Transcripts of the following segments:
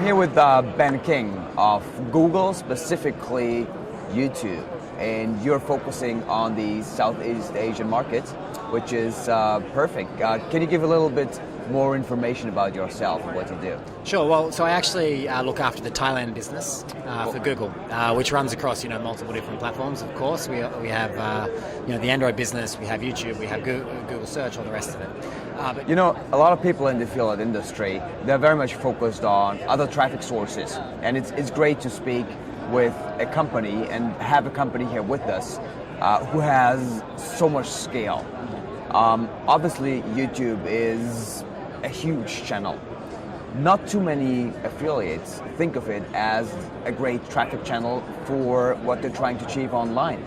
here with Ben King of Google, specifically YouTube, and you're focusing on the Southeast Asian market, which is perfect. Can you give a little bit more information about yourself and what you do? Sure. Well, so I actually look after the Thailand business for Google, which runs across multiple different platforms. Of course, we have the Android business, we have YouTube, we have Google Search, all the rest of it. But a lot of people in the affiliate industry, they're very much focused on other traffic sources, and it's great to speak with a company and have a company here with us who has so much scale. Obviously, YouTube is a huge channel. Not too many affiliates think of it as a great traffic channel for what they're trying to achieve online.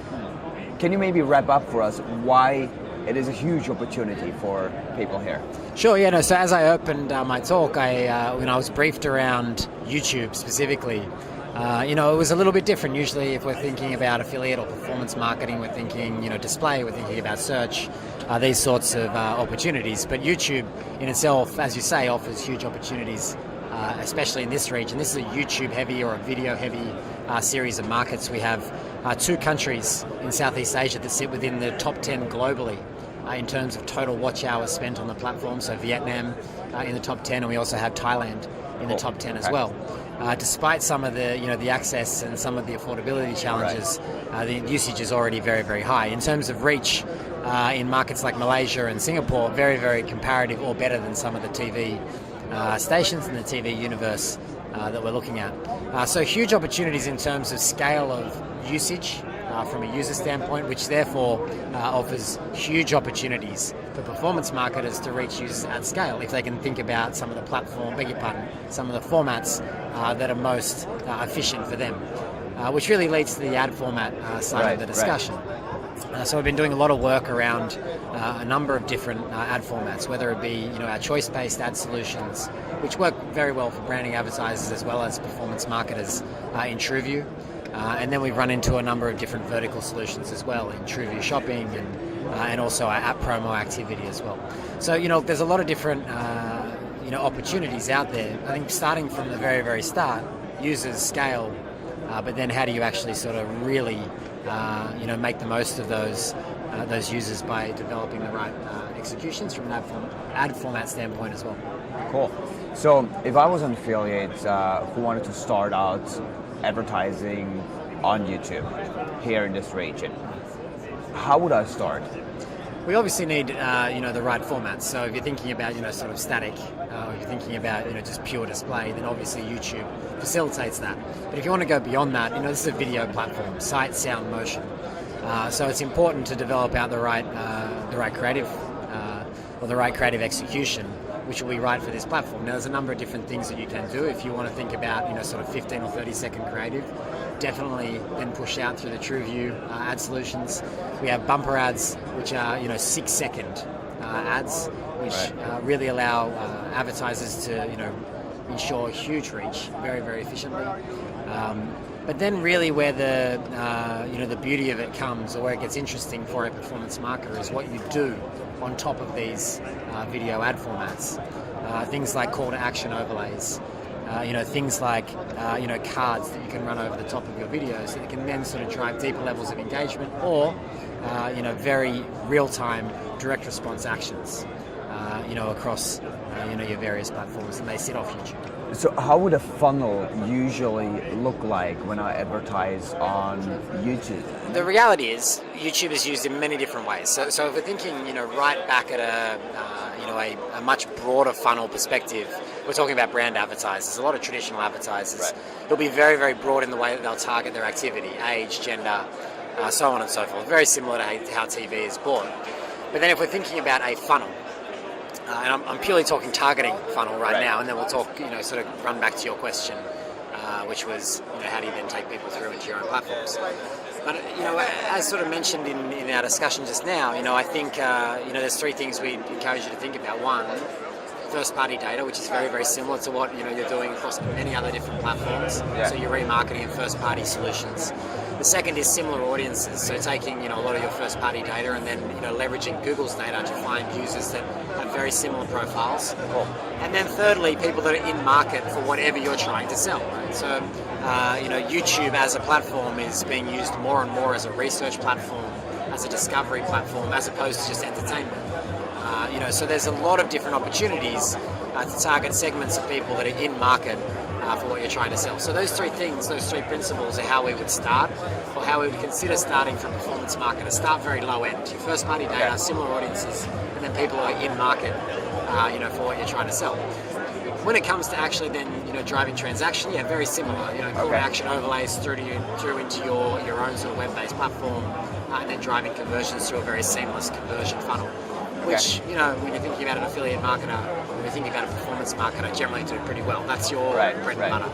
Can you maybe wrap up for us why it is a huge opportunity for people here? Sure, so as I opened my talk, when I was briefed around YouTube specifically, it was a little bit different. Usually if we're thinking about affiliate or performance marketing, we're thinking, display, we're thinking about search, these sorts of opportunities. But YouTube in itself, as you say, offers huge opportunities, especially in this region. This is a YouTube heavy or a video heavy series of markets. We have 2 countries in Southeast Asia that sit within the top 10 globally in terms of total watch hours spent on the platform. So Vietnam in the top 10, and we also have Thailand in the top 10 as well. Despite some of the the access and some of the affordability challenges, the usage is already very, very high. In terms of reach, in markets like Malaysia and Singapore, very, very comparative or better than some of the TV stations in the TV universe that we're looking at. So huge opportunities in terms of scale of usage from a user standpoint, which therefore offers huge opportunities for performance marketers to reach users at scale if they can think about some of the some of the formats that are most efficient for them, which really leads to the ad format side of the discussion. So we've been doing a lot of work around a number of different ad formats, whether it be our choice-based ad solutions, which work very well for branding advertisers as well as performance marketers in TrueView. And then we've run into a number of different vertical solutions as well in TrueView Shopping and also our app promo activity as well. So there's a lot of different opportunities out there. I think starting from the very, very start, users scale, but then how do you actually sort of really make the most of those users by developing the right executions from an ad format standpoint as well. Cool. So if I was an affiliate who wanted to start out advertising on YouTube here in this region, how would I start? We obviously need the right formats. So if you're thinking about sort of static, or if you're thinking about just pure display, then obviously YouTube facilitates that. But if you want to go beyond that, this is a video platform, sight, sound, motion. So it's important to develop out the right creative or the right creative execution, which will be right for this platform. Now, there's a number of different things that you can do. If you want to think about, sort of 15 or 30 second creative, definitely then push out through the TrueView ad solutions. We have bumper ads, which are, 6 second ads, which really allow advertisers to, ensure huge reach very, very efficiently. But then really where the beauty of it comes, or where it gets interesting for a performance marketer, is what you do on top of these video ad formats. Things like call to action overlays, things like cards that you can run over the top of your videos that can then sort of drive deeper levels of engagement, or very real-time direct response actions across your various platforms, and they sit off YouTube. So how would a funnel usually look like when I advertise on YouTube? The reality is YouTube is used in many different ways. So if we're thinking, right back at a much broader funnel perspective, we're talking about brand advertisers, a lot of traditional advertisers. Right. It'll be very, very broad in the way that they'll target their activity, age, gender, so on and so forth. Very similar to how TV is bought. But then if we're thinking about a funnel, and I'm purely talking targeting funnel right now, and then we'll talk, sort of run back to your question, which was, how do you then take people through into your own platforms? But, as sort of mentioned in our discussion just now, I think, there's 3 things we encourage you to think about. One, first-party data, which is very, very similar to what, you're doing across many other different platforms. Yeah. So your remarketing and first-party solutions. The second is similar audiences, so taking a lot of your first party data and then leveraging Google's data to find users that have very similar profiles. Cool. And then thirdly, people that are in market for whatever you're trying to sell. Right? So YouTube as a platform is being used more and more as a research platform, as a discovery platform, as opposed to just entertainment. So there's a lot of different opportunities to target segments of people that are in market for what you're trying to sell. So those three things, those three principles are how we would start, or how we would consider starting from performance marketer. Start very low end. Your first party data, similar audiences, and then people who are in market, for what you're trying to sell. When it comes to actually then, driving transaction, very similar. Call to action overlays through into your own sort of web-based platform, and then driving conversions through a very seamless conversion funnel. Which, when you're thinking about an affiliate marketer, when you're thinking about a performance marketer, generally do pretty well. That's your bread and butter.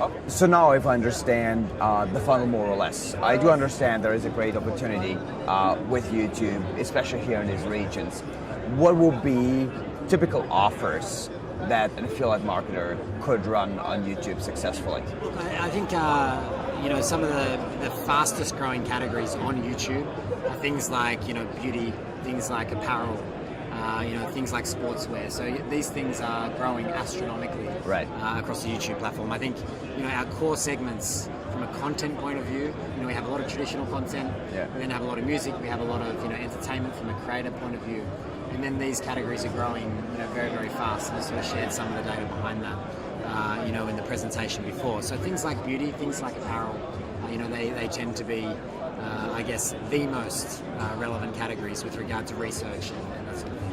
Okay. So now if I understand the funnel more or less, I do understand there is a great opportunity with YouTube, especially here in these regions. What will be typical offers that an affiliate marketer could run on YouTube successfully? I think some of the fastest growing categories on YouTube are things like beauty, things like apparel, things like sportswear. So these things are growing astronomically across the YouTube platform. I think our core segments from a content point of view, we have a lot of traditional content. We then have a lot of music. We have a lot of entertainment from a creator point of view. And then these categories are growing, very, very fast. And I sort of shared some of the data behind that, in the presentation before. So things like beauty, things like apparel, they tend to be, the most relevant categories with regard to research and that sort of thing.